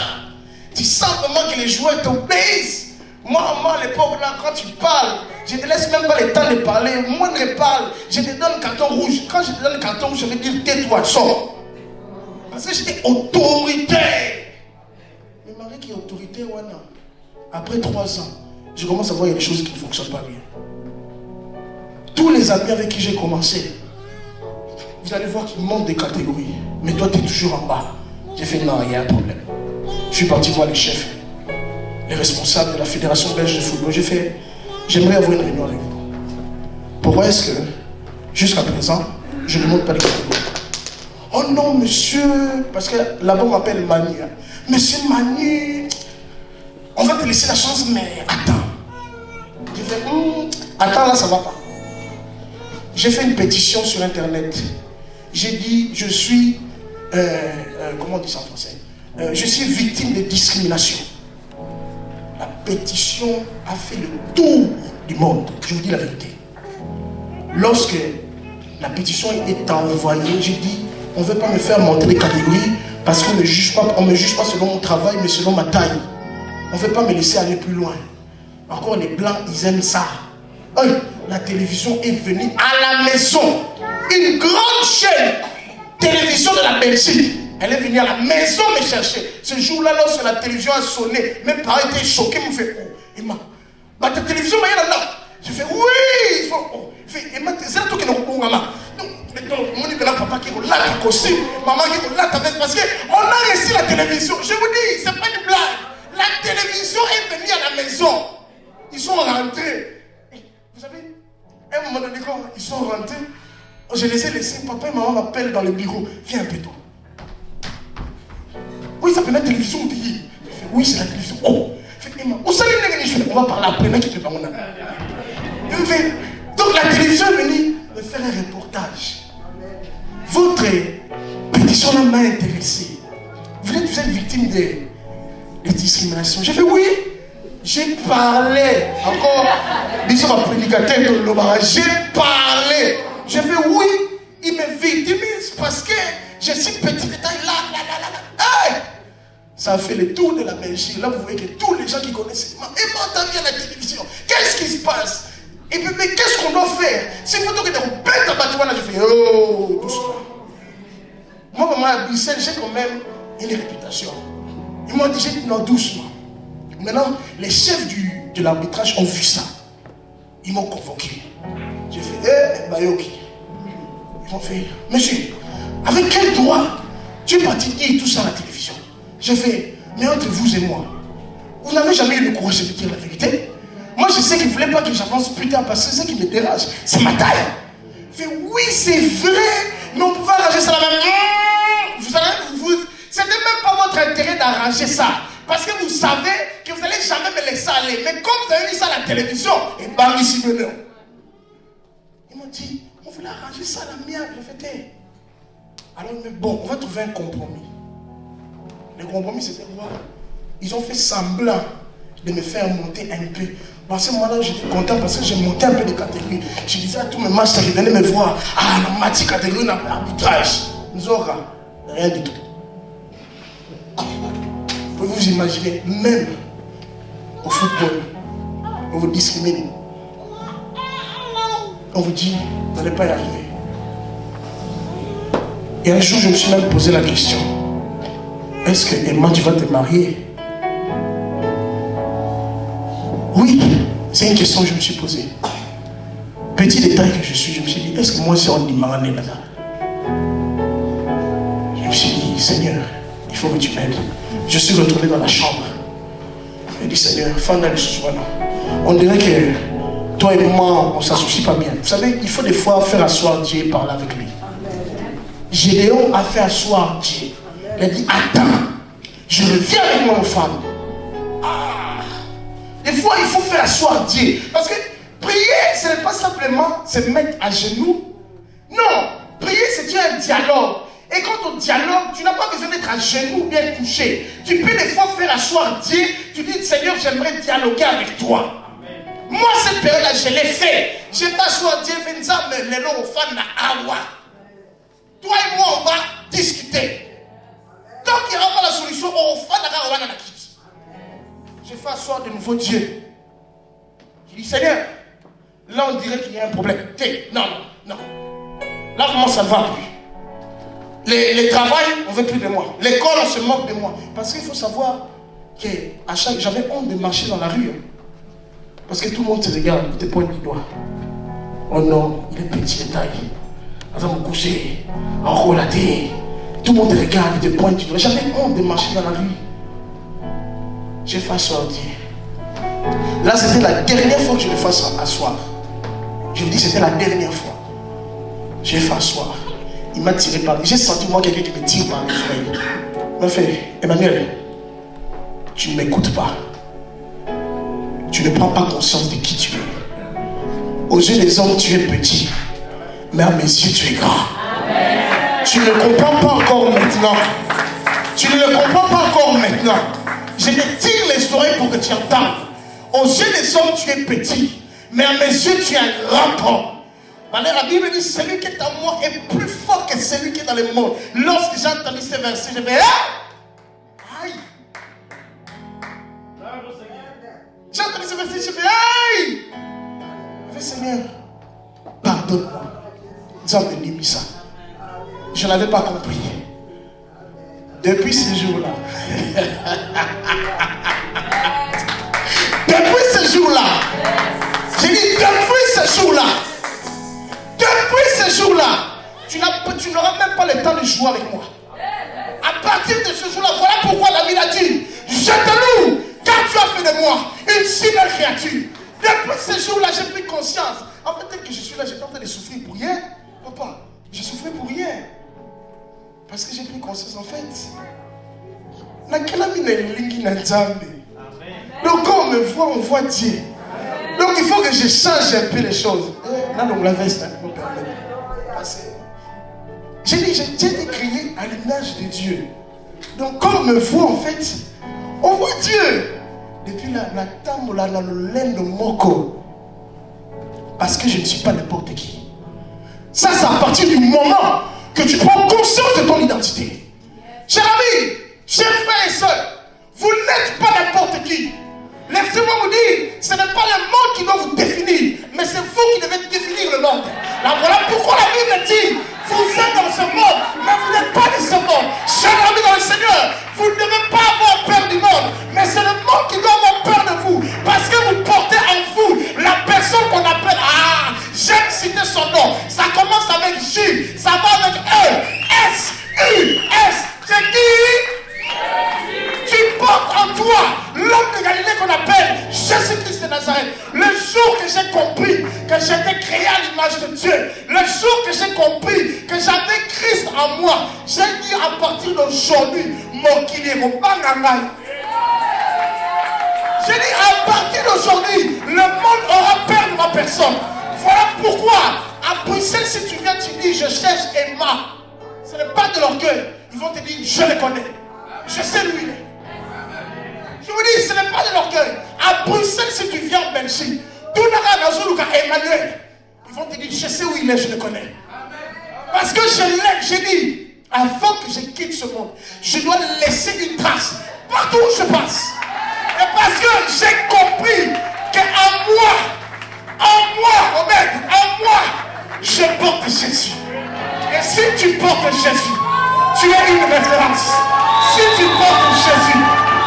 tu sens vraiment que les joueurs t'obéissent. Moi, à l'époque, là, quand tu parles, je ne te laisse même pas le temps de parler. Moi, je parle, je te donne le carton rouge. Quand je te donne le carton rouge, je vais dire, tais-toi, sors. Parce que j'étais autoritaire. Mais Marie qui est autoritaire, ouais, non. Après 3 ans, je commence à voir des choses qui ne fonctionnent pas bien. Tous les amis avec qui j'ai commencé, vous allez voir qu'ils montent des catégories. Mais toi, tu es toujours en bas. J'ai fait non, il y a un problème. Je suis parti voir les chefs, les responsables de la Fédération belge de football. J'ai fait, j'aimerais avoir une réunion avec vous. Pourquoi est-ce que, jusqu'à présent, je ne monte pas les catégories? Oh non, monsieur, parce que là-bas, on m'appelle Manu. Hein. Monsieur Manu, on va te laisser la chance, mais attends. J'ai fait, attends, là, ça va pas. J'ai fait une pétition sur Internet. J'ai dit, je suis, comment on dit ça en français? Je suis victime de discrimination. La pétition a fait le tour du monde. Je vous dis la vérité. Lorsque la pétition est envoyée, j'ai dit, on ne veut pas me faire monter des catégories parce qu'on ne me juge pas selon mon travail, mais selon ma taille. On ne veut pas me laisser aller plus loin. Encore les blancs, ils aiment ça. La télévision est venue à la maison. Une grande chaîne télévision de la Belgique. Elle est venue à la maison me chercher. Ce jour-là, lorsque la télévision a sonné, mes parents étaient choqués. Ils m'ont fait, oh, Emma, ta télévision, il y a là. J'ai fait, oui. Ils font, oh. Emma, c'est là tout qui est au maman. Donc, mon dit, papa qui est là, qui costume, maman qui est là, ta veste, parce qu'on a réussi la télévision. Je vous dis, c'est pas une blague. La télévision est venue à la maison. Ils sont rentrés. Vous savez, à un moment donné, quand ils sont rentrés, je les ai laissés. Papa et maman m'appellent dans le bureau. Viens un peu tôt. Oui, ça peut être la télévision. Oui, c'est la télévision. Oh, on va parler après. Donc la télévision est venue me faire un reportage. Votre pétition m'a intéressé. Vous êtes victime de discrimination. J'ai fait oui. J'ai parlé. Encore, disons ma prédicateur de l'Obara. J'ai parlé. J'ai fait oui. Il me victimise parce que je suis petit détail là. Hey! Ça a fait le tour de la Belgique. Là, vous voyez que tous les gens qui connaissent m'entendent bien la télévision. Qu'est-ce qui se passe? Et puis, mais qu'est-ce qu'on doit faire? C'est une photo que vous bête à bâtiment là. Je fais oh, doucement. Moi, maman, à Bruxelles, j'ai quand même une réputation. Ils m'ont dit, j'ai dit non, doucement. Maintenant, les chefs de l'arbitrage ont vu ça. Ils m'ont convoqué. J'ai fait, Bayoki. Ils m'ont fait, monsieur, avec quel droit tu es parti dire tout ça à la télévision? J'ai fait, mais entre vous et moi, vous n'avez jamais eu le courage de me dire la vérité? Moi, je sais qu'il ne voulait pas que j'avance plus tard parce que c'est ce qui me dérange. C'est ma taille. Je fais, oui, c'est vrai, mais on pouvait arranger ça la même. C'était même pas votre intérêt d'arranger ça. Parce que vous savez que vous n'allez jamais me laisser aller. Mais comme vous avez vu ça à la télévision, et bam, ici, maintenant. Ils m'ont dit, on voulait arranger ça à la mienne. J'ai fait, alors, mais bon, on va trouver un compromis. Le compromis, c'était quoi? Ils ont fait semblant de me faire monter un peu. À ce moment-là, j'étais content parce que j'ai monté un peu de catégorie. Je disais à tous mes masters qui venaient me voir, la matière catégorie d'arbitrage. Nous aurons rien du tout. Vous vous imaginez, même au football, on vous discrimine. On vous dit, vous n'allez pas y arriver. Et un jour, je me suis même posé la question, est-ce que Emma, tu vas te marier? Oui, c'est une question que je me suis posée. Petit détail que je suis, je me suis dit, est-ce que moi aussi on dit marié là-bas? Je me suis dit, Seigneur, il faut que tu m'aides. Je suis retourné dans la chambre. J'ai dit, Seigneur, on dirait que toi et moi, on ne s'associe pas bien. Vous savez, il faut des fois faire asseoir Dieu et parler avec lui. Gédéon a fait asseoir Dieu. Il a dit, attends, je reviens avec mon femme. Des fois, il faut faire asseoir Dieu. Parce que prier, ce n'est pas simplement se mettre à genoux. Non, prier, c'est un dialogue. Et quand on dialogue, tu n'as pas besoin d'être à genoux ou bien couché. Tu peux des fois faire asseoir Dieu. Tu dis, Seigneur, j'aimerais dialoguer avec toi. Amen. Moi, cette période-là, je l'ai fait. J'ai fait asseoir Dieu, toi et moi, on va discuter. Tant qu'il n'y aura pas la solution, on va la quitte. J'ai fait asseoir de nouveau Dieu. Je dis, Seigneur, là on dirait qu'il y a un problème. Non. Là vraiment ça ne va plus. Les travail, on ne veut plus de moi. L'école, on se moque de moi. Parce qu'il faut savoir que j'avais honte de marcher dans la rue. Parce que tout le monde te regarde, il te pointe du doigt. Oh non, il est petit de taille. Attends, mon coucher, en relaté. Tout le monde te regarde, il te pointe du doigt. J'avais honte de marcher dans la rue. J'ai fait asseoir Dieu. Là, c'était la dernière fois que je le fasse asseoir. Je vous dis, c'était la dernière fois. J'ai fait asseoir. Il m'a tiré par les... J'ai senti moi quelqu'un qui me tire par les oreilles. Il m'a fait, Emmanuel, tu ne m'écoutes pas. Tu ne prends pas conscience de qui tu es. Aux yeux des hommes, tu es petit. Mais à mes yeux, tu es grand. Amen. Tu ne comprends pas encore maintenant. Tu ne le comprends pas encore maintenant. Je te tire les oreilles pour que tu entendes. Aux yeux des hommes, tu es petit. Mais à mes yeux, tu es un grand homme. La Bible dit, celui qui est en moi est plus fort que celui qui est dans le monde. Lorsque j'ai entendu ces versets, je vais aïe. J'ai entendu ces versets, je vais aïe. Je vais, Seigneur, pardonne-moi. Ça. Je ne l'avais pas compris. Depuis ce jour-là, j'ai dit, depuis ce jour-là, tu n'auras même pas le temps de jouer avec moi. À partir de ce jour-là, voilà pourquoi David a dit, je te loue, car tu as fait de moi une si belle créature. Depuis ce jour-là, j'ai pris conscience. En fait, tel que je suis là, j'étais en train de souffrir pour rien. Papa, je souffrais pour rien. Parce que j'ai pris conscience, en fait. Donc quand on me voit, on voit Dieu. Donc il faut que je change un peu les choses. Là, on l'avait, ça me permet de passer. J'ai dit, j'ai été créé à l'image de Dieu. Donc quand on me voit, en fait, on voit Dieu. Depuis la tambola dans le laine de Moko. Parce que je ne suis pas n'importe qui. Ça, c'est à partir du moment que tu prends conscience de ton identité. Chers amis, chers frères et sœurs, vous n'êtes pas n'importe qui. Laissez-moi vous dire, ce n'est pas le monde qui doit vous définir, mais c'est vous qui devez définir le monde. Là, voilà pourquoi la Bible dit, vous êtes dans ce monde, mais vous n'êtes pas de ce monde. Chers amis dans le Seigneur, vous ne devez pas avoir peur du monde, mais c'est le monde qui doit avoir l'image de Dieu. Le jour que j'ai compris que j'avais Christ en moi, j'ai dit à partir d'aujourd'hui, mon Kiliro, j'ai dit à partir d'aujourd'hui, le monde aura peur de ma personne. Voilà pourquoi, à Bruxelles, si tu viens, tu dis, je cherche Emma. Ce n'est pas de l'orgueil. Ils vont te dire, je le connais. Je sais lui. Je vous dis, ce n'est pas de l'orgueil. À Bruxelles, si tu viens en Belgique, tout le monde a Emmanuel. Ils vont te dire, je sais où il est, je le connais. Parce que je l'aime, j'ai dit, avant que je quitte ce monde, je dois laisser une trace partout où je passe. Et parce que j'ai compris qu'en moi, je porte Jésus. Et si tu portes Jésus, tu as une référence. Si tu portes Jésus,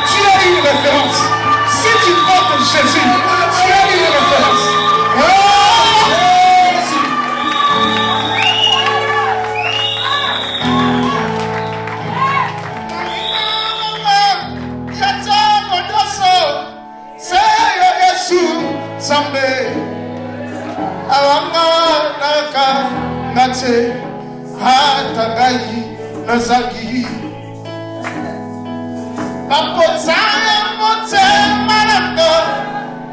tu as une référence. Si tu portes Jésus, tu as une référence. Nazagi Papotaya mote malando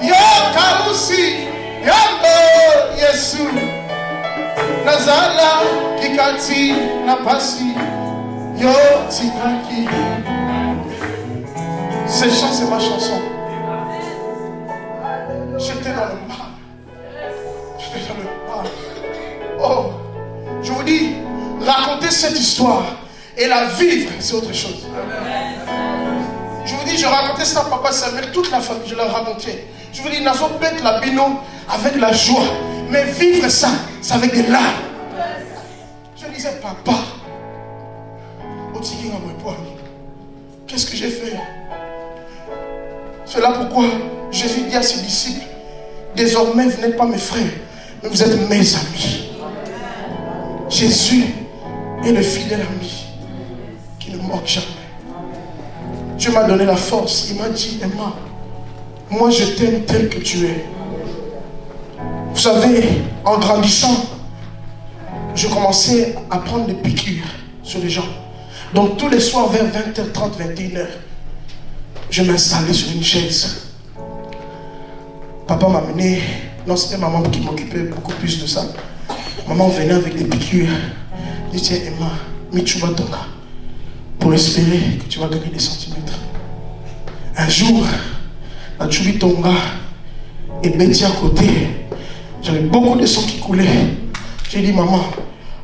Yo karusi Yambo Yesu Nazala Kikati Napasi Yo Tikaki. Ces chants, c'est ma chanson. J'étais dans le mal. J'étais dans le mal. Oh, je vous dis, raconter cette histoire et la vivre, c'est autre chose. Je vous dis, je racontais ça à papa, Samuel, toute la famille, je leur racontais. Je vous dis, nous avons bête la bino avec la joie. Mais vivre ça, c'est avec des larmes. Je disais, papa, qu'est-ce que j'ai fait? C'est là pourquoi Jésus dit à ses disciples, désormais vous n'êtes pas mes frères, mais vous êtes mes amis. Jésus est le fidèle ami qui ne manque jamais. Dieu m'a donné la force. Il m'a dit, Emma, moi je t'aime tel que tu es. Vous savez, en grandissant, je commençais à prendre des piqûres sur les gens. Donc tous les soirs vers 20h30, 21h, je m'installais sur une chaise. Papa m'a amené, non c'était maman qui m'occupait beaucoup plus de ça. Maman venait avec des piqûres. Je disais, Emma, Michuba Tonga, pour espérer que tu vas gagner des centimètres. Un jour, à Chubi Tonga et Betty à côté, j'avais beaucoup de sang qui coulait. J'ai dit, maman,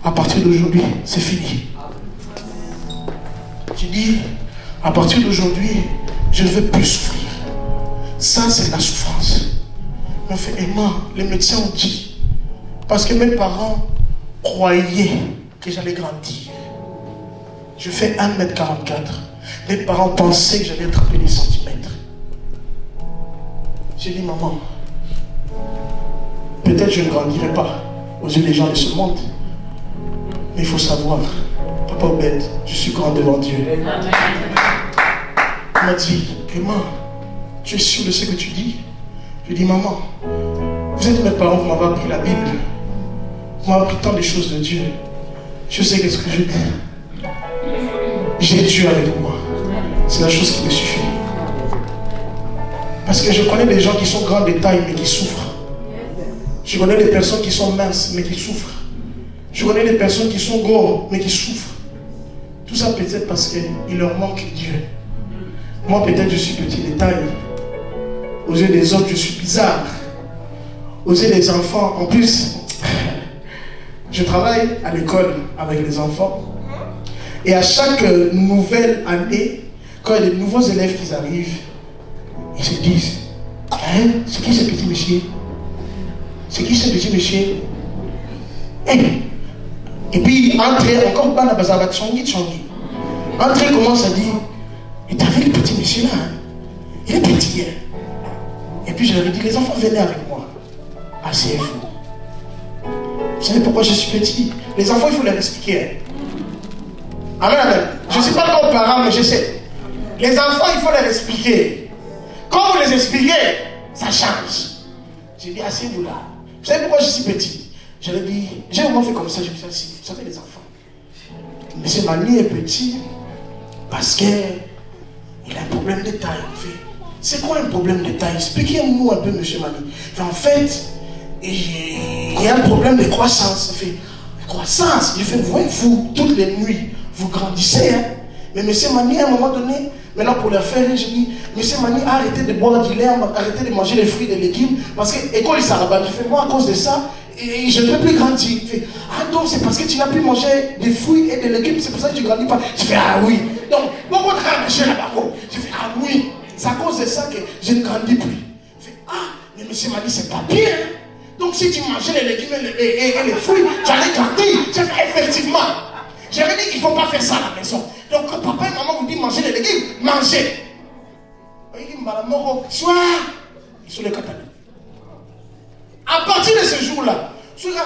à partir d'aujourd'hui, c'est fini. J'ai dit, à partir d'aujourd'hui, je ne veux plus souffrir. Ça, c'est la souffrance. On fait, Emma, les médecins ont dit, parce que mes parents croyaient que j'allais grandir. Je fais 1m44. Mes parents pensaient que j'allais attraper des centimètres. J'ai dit, maman, peut-être je ne grandirai pas aux yeux des gens de ce monde. Mais il faut savoir, Papa Obed, je suis grand devant Dieu. Il m'a dit, Emma, tu es sûr de ce que tu dis? Je dis, maman, vous êtes mes parents, vous m'avez appris la Bible. Vous m'avez appris tant de choses de Dieu. Je sais qu'est-ce que je dis. J'ai Dieu avec moi. C'est la chose qui me suffit. Parce que je connais des gens qui sont grands de taille mais qui souffrent. Je connais des personnes qui sont minces mais qui souffrent. Je connais des personnes qui sont gros mais qui souffrent. Tout ça peut-être parce qu'il leur manque Dieu. Moi peut-être je suis petit de taille. Aux yeux des autres je suis bizarre. Aux yeux des enfants, en plus, je travaille à l'école avec les enfants. Et à chaque nouvelle année, quand il y a de nouveaux élèves qui arrivent, ils se disent, hein, c'est qui ce petit monsieur? C'est qui ce petit monsieur? Et puis, entrer, encore pas dans la bazar, Tchongi. Entrer commence à dire, et t'as vu le petit monsieur là? Il est petit. Hein? Et puis je leur ai dit, les enfants venaient avec moi. Asseyez-vous. Vous savez pourquoi je suis petit? Les enfants, il faut leur expliquer. Amen, amen. Je ne suis pas comme parent, mais je sais. Les enfants, il faut leur expliquer. Quand vous les expliquez, ça change. J'ai dit, asseyez-vous là. Vous savez pourquoi je suis petit? Je lui ai dit, j'ai vraiment fait comme ça, je me suis assis. Vous savez, les enfants. Monsieur Mani est petit parce qu'il a un problème de taille. C'est quoi un problème de taille? Expliquez-nous un peu, monsieur Mani. En fait, il y a un problème de croissance. Croissance. Il fait, vous, toutes les nuits, vous grandissez. Hein? Mais monsieur Mani, à un moment donné, maintenant pour le faire, j'ai dit, monsieur Mani, arrêtez de boire du lait, arrêtez de manger les fruits et les légumes, parce que l'école, il s'arrête. Je fais, moi, à cause de ça, et je ne peux plus grandir. Il fait, ah donc c'est parce que tu n'as plus mangé des fruits et des légumes, c'est pour ça que tu ne grandis pas. Je fais, ah oui. Donc, pourquoi tu as mangé là-bas? Je fais, ah oui. C'est à cause de ça que je ne grandis plus. Je fais, ah, mais monsieur m'a dit, c'est pas bien. Donc si tu mangeais les légumes et les fruits, tu allais grandir. J'ai fait, effectivement. J'avais dit, il ne faut pas faire ça à la maison. Donc quand papa et maman vous disent manger les légumes, mangez. Soir, ils sont les catholiques. À partir de ce jour-là, il ne faut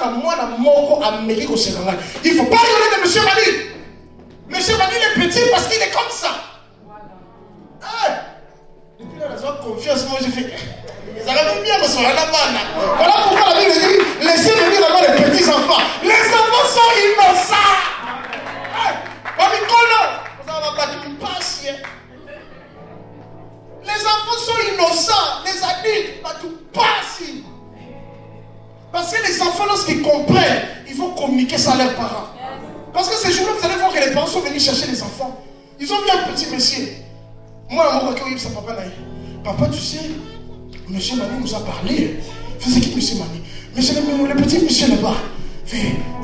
pas rigoler de monsieur Mani. Monsieur Mani est petit parce qu'il est comme ça. Depuis là, ils ont confiance. Moi, j'ai fait. Ils avaient bien me soigner là-bas. Voilà pourquoi la Bible dit laissez venir là-bas les petits enfants. Les enfants sont innocents. Les enfants sont innocents. Les adultes, pas tout passe. Parce que les enfants, lorsqu'ils comprennent, ils vont communiquer ça à leurs parents. Parce que ces jours-là, vous allez voir que les parents sont venus chercher les enfants. Ils ont vu un petit monsieur. Moi, à mon recueil, ça papa, papa, tu sais, monsieur Mani nous a parlé. C'est qui monsieur Mani? Monsieur le petit monsieur là-bas.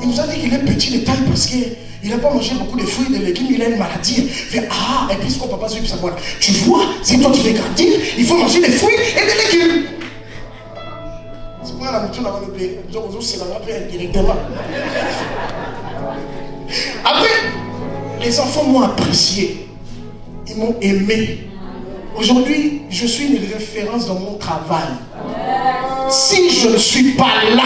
Il nous a dit qu'il est petit de taille parce qu'il n'a pas mangé beaucoup de fruits et de légumes, il a une maladie. Et puis ce qu'on papa suit savoir. Tu vois, si toi tu veux grandir, il faut manger des fruits et des légumes. C'est pour la mouture là-bas, c'est la directement. Après, les enfants m'ont apprécié. Ils m'ont aimé. Aujourd'hui, je suis une référence dans mon travail. Si je ne suis pas là,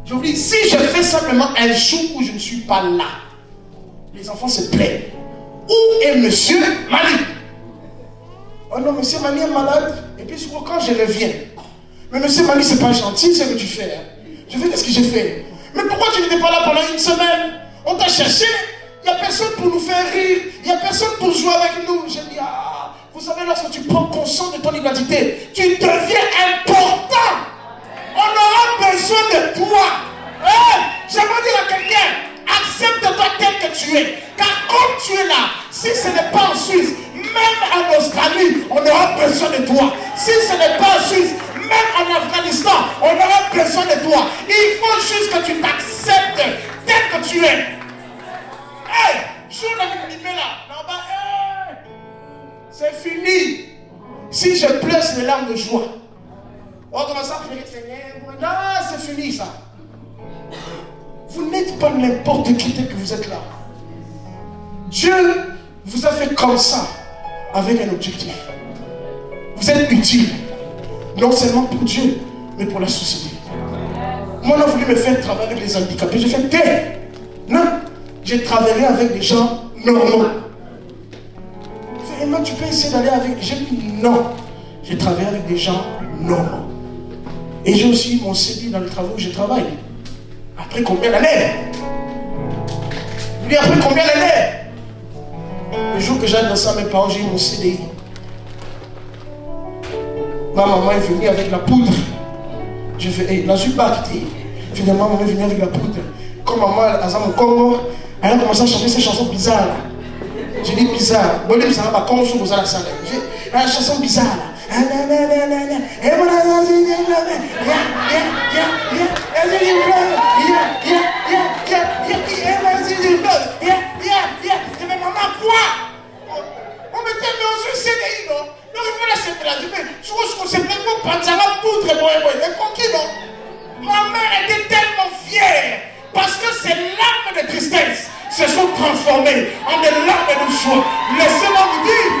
je vous dis, si je fais simplement un jour où je ne suis pas là, les enfants se plaignent. Où est monsieur Mani? Oh non, monsieur Mani est malade. Et puis quand je reviens, mais monsieur Mani, c'est pas gentil ce que tu fais. Je fais qu'est-ce que j'ai fait? Mais pourquoi tu n'étais pas là pendant une semaine? On t'a cherché. Il n'y a personne pour nous faire rire. Il n'y a personne pour jouer avec nous. J'ai dit, vous savez, lorsque tu prends conscience de ton identité, tu deviens important. On aura besoin de toi. J'aimerais dire à quelqu'un, accepte-toi tel que tu es. Car comme tu es là, si ce n'est pas en Suisse, même en Australie, on aura besoin de toi. Si ce n'est pas en Suisse, même en Afghanistan, on aura besoin de toi. Il faut juste que tu t'acceptes tel que tu es. C'est fini. Si je pleure, c'est des larmes de joie. On commence à pleurer, Seigneur. Non, c'est fini ça. Vous n'êtes pas n'importe qui tel que vous êtes là. Dieu vous a fait comme ça, avec un objectif. Vous êtes utile, non seulement pour Dieu, mais pour la société. Moi, on a voulu me faire travailler avec les handicapés. J'ai fait, non, j'ai travaillé avec des gens normaux. Vraiment, tu peux essayer d'aller avec. J'ai dit non. J'ai travaillé avec des gens normaux. Et j'ai aussi mon CDI dans le travail où je travaille. Après combien d'années? Je dis après combien d'années? Le jour que j'ai annoncé à mes parents, j'ai eu mon CDI. Ma maman est venue avec la poudre. J'ai fait, la suis pas quittée. Finalement, maman est venue avec la poudre. Comme maman, elle a mon Congo, elle a commencé à chanter ces chansons bizarres là. J'ai dit bizarre. Bon, ça va pas comme sur la salle. J'ai une chanson bizarre là. Mais maman, quoi? On me t'a mis au CDI, non? Non, il faut l'accepter là. Je sais vraiment pas de la poudre. Ma mère était tellement fière parce que ces larmes de tristesse se sont transformées en des larmes de joie. Laissez-moi vous dire,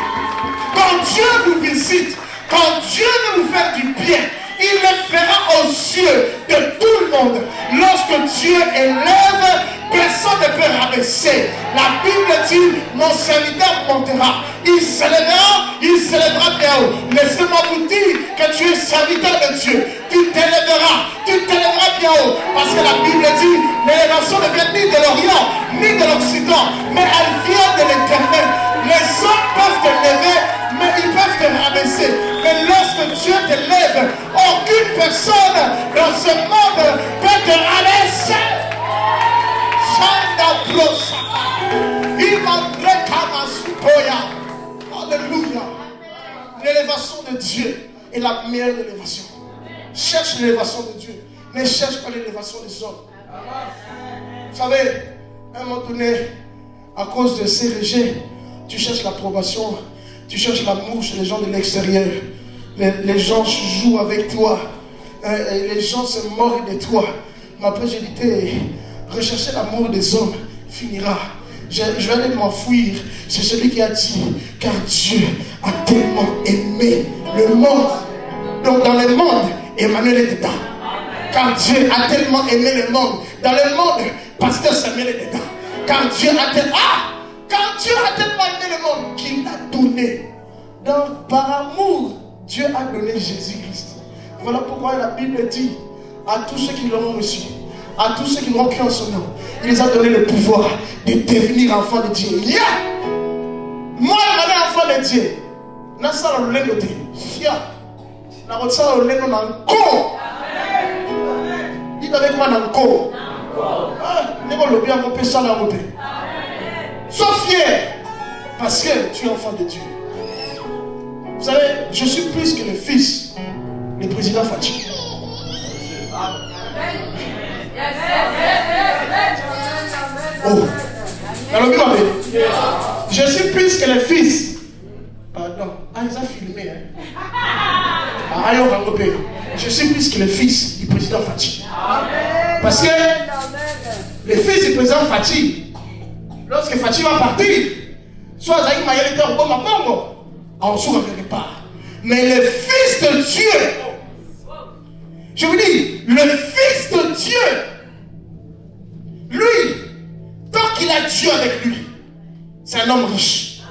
quand Dieu vous visite, quand Dieu veut vous faire du bien, il le fera aux yeux de tout le monde. Lorsque Dieu élève, personne ne peut rabaisser. La Bible dit, mon serviteur montera. Il s'élèvera bien haut. Laissez-moi vous dire que tu es serviteur de Dieu. Tu t'élèveras bien Parce que la Bible dit, l'élévation ne vient ni de l'Orient, ni de l'Occident, mais elle vient de l'Éternel. Les hommes peuvent te lever, mais ils peuvent te rabaisser. Mais lorsque Dieu te lève, aucune personne dans ce monde peut te rabaisser. Alléluia. L'élévation de Dieu est la meilleure élévation. Cherche l'élévation de Dieu, ne cherche pas l'élévation des hommes. Vous savez, à un moment donné, à cause de ces rejets, tu cherches l'approbation, tu cherches l'amour chez les gens de l'extérieur. Les gens jouent avec toi, les gens se moquent de toi. Mais après, j'ai dit, rechercher l'amour des hommes finira. Je vais aller m'enfuir. C'est celui qui a dit, car Dieu a tellement aimé le monde. Donc dans le monde, Emmanuel est dedans. Car Dieu a tellement aimé le monde. Dans le monde, pasteur Samuel est dedans. Car Dieu a tellement aimé le monde qu'il l'a donné. Donc par amour, Dieu a donné Jésus-Christ. Voilà pourquoi la Bible dit à tous ceux qui l'ont reçu, à tous ceux qui n'ont cru en son nom, il les a donné le pouvoir de devenir enfants de Dieu. Moi, je suis enfant de Dieu. Je suis enfant de Dieu. Dites avec moi Nanko. Sois fier parce que tu es enfant de Dieu. Vous savez, je suis plus que le fils du président Fachi. Oh, je suis plus que le fils. Pardon, ils ont filmé. Je suis plus que le fils du président Fachi. Parce que le fils du président Fachi, lorsque Fachi va partir, soit Zahir Mayel était au bon Bongo, en dessous quelque part. Mais le fils de Dieu, je vous dis, le fils de Dieu, lui, tant qu'il a Dieu avec lui, c'est un homme riche.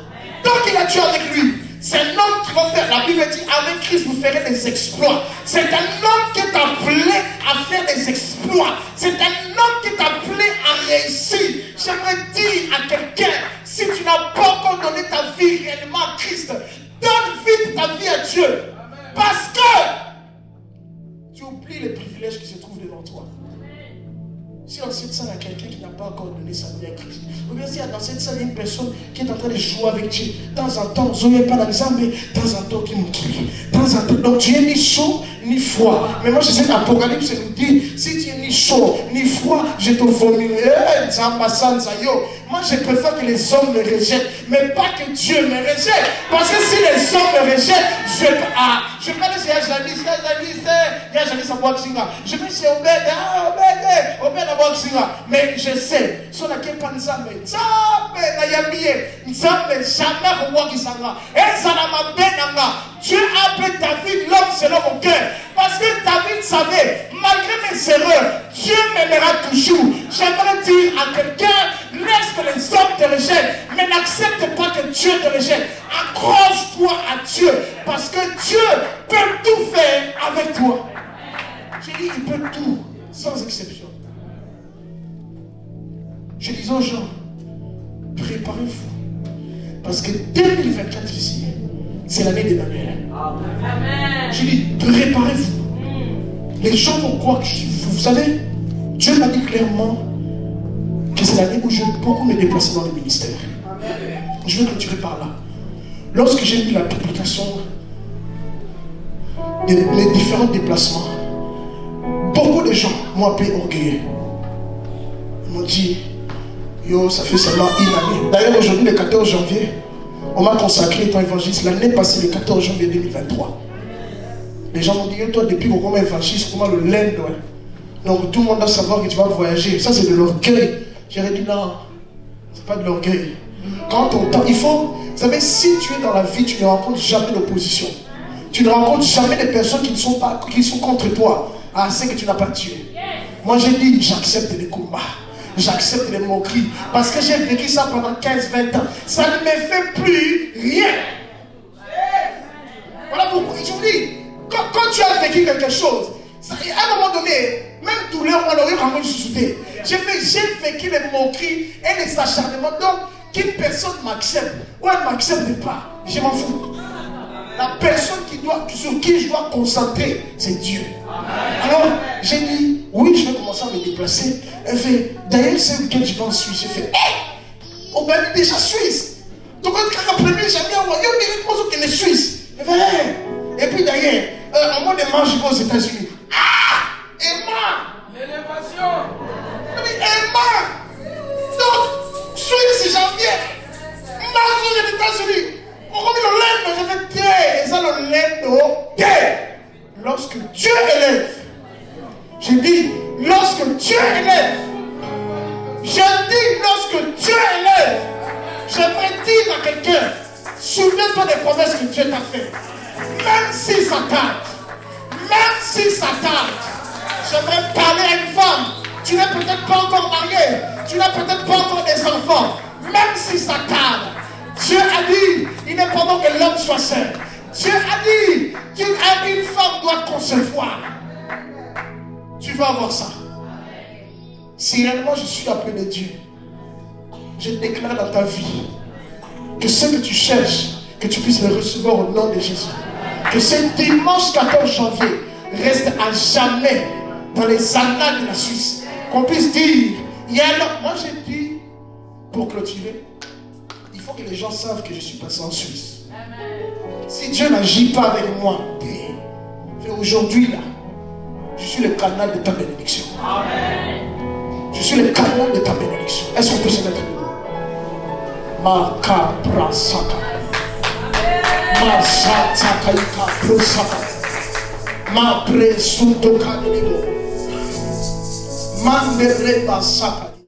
Tant qu'il a Dieu avec lui, c'est un homme qui va faire, la Bible dit, avec Christ vous ferez des exploits. C'est un homme qui est appelé à faire des exploits. C'est un homme qui est appelé à réussir. J'aimerais dire à quelqu'un, si tu n'as pas encore donné ta vie réellement à Christ, donne vite ta vie à Dieu. Parce que tu oublies les privilèges qui se trouvent devant toi. Si dans cette salle il y a quelqu'un qui n'a pas encore donné sa vie à Christ, ou bien si dans cette salle il y a une personne qui est en train de jouer avec Dieu, de temps en temps, vous n'avez pas l'exemple, mais de temps en temps qui nous crie. Donc tu es ni chaud ni froid. Mais moi je sais l'Apocalypse nous dit, si tu es ni chaud ni froid, je te vomirai. Moi je préfère que les hommes me rejettent, mais pas que Dieu me rejette. Parce que si les hommes me rejettent, je vais aller chez Janice, à Boaxinga. Je vais chez Obed à Boaxinga. Mais je sais, sur laquelle pas Nzambe, Nzambe jamais Boaxinga. Dieu a appelé David l'homme selon mon cœur. Parce que David savait, malgré mes erreurs, Dieu m'aimera toujours. J'aimerais dire à quelqu'un, laisse que les hommes te rejettent, mais n'accepte pas que Dieu te rejette. Accroche-toi à Dieu, parce que Dieu peut tout faire avec toi. J'ai dit, il peut tout, sans exception. Je dis aux gens, préparez-vous, parce que 2024 ici, c'est l'année d'Emmanuel. Je dis, préparez-vous. Les gens vont croire que je suis fou. Vous savez, Dieu m'a dit clairement que c'est l'année où je vais beaucoup me déplacer dans le ministère. Je vais clôturer par là. Lorsque j'ai mis la publication de mes différents déplacements, beaucoup de gens m'ont appelé orgueilleux. Ils m'ont dit, yo, ça fait seulement une année. D'ailleurs, aujourd'hui, le 14 janvier, on m'a consacré étant évangéliste l'année passée, le 14 janvier 2023. Les gens m'ont dit, toi, depuis qu'on est évangéliste, comment le lend, ouais. Donc tout le monde doit savoir que tu vas voyager. Ça, c'est de l'orgueil. J'aurais dit, non, c'est pas de l'orgueil. Quand on il faut, vous savez, si tu es dans la vie, tu ne rencontres jamais d'opposition. Tu ne rencontres jamais des personnes qui sont contre toi. Ah, c'est que tu n'as pas Dieu. Moi, j'ai dit, j'accepte les combats. J'accepte les moqueries. Parce que j'ai vécu ça pendant 15-20 ans. Ça ne me fait plus rien. Voilà pourquoi je vous dis, quand tu as vécu quelque chose, À un moment donné, même douleur, on aurait vraiment soufflé. J'ai vécu les moqueries et les acharnements. Donc, qu'une personne m'accepte ou elle ne m'accepte pas, je m'en fous. La personne sur qui je dois concentrer, c'est Dieu. Alors, j'ai dit, oui, je vais commencer à me déplacer. Elle fait, d'ailleurs, c'est lequel je vais en Suisse. J'ai fait, hé, on va déjà Suisse. Donc, quand le premier, j'ai mis un royaume, il est Suisse. Elle fait, hey. Et puis d'ailleurs, en mode de marche, je vais aux États-Unis. Ah! Emma! L'élévation! Emma! Donc, Suisse, janvier. Marche aux États-Unis. On remet le lendo, je vais dire, et ça le lendo, lorsque Dieu élève, je dis, lorsque Dieu élève, je dis, lorsque Dieu élève, j'aimerais dire à quelqu'un, souviens-toi des promesses que Dieu t'a fait, même si ça tarde, j'aimerais parler à une femme, tu n'es peut-être pas encore marié, tu n'as peut-être pas encore des enfants, même si ça tarde, Dieu a dit, il n'est pas bon que l'homme soit seul. Dieu a dit qu'une femme doit concevoir. Tu vas avoir ça. Si réellement je suis appelé de Dieu, je déclare dans ta vie que ce que tu cherches, que tu puisses le recevoir au nom de Jésus. Que ce dimanche 14 janvier reste à jamais dans les annales de la Suisse. Qu'on puisse dire, moi j'ai dit, pour clôturer, il faut que les gens savent que je suis passé en Suisse. Amen. Si Dieu n'agit pas avec moi, aujourd'hui là, je suis le canal de ta bénédiction. Amen. Je suis le canal de ta bénédiction. Est-ce qu'on peut se mettre debout? Makabra saka. Masata kaika prosaka. Ma presunto kaneligo. Mandere basaka.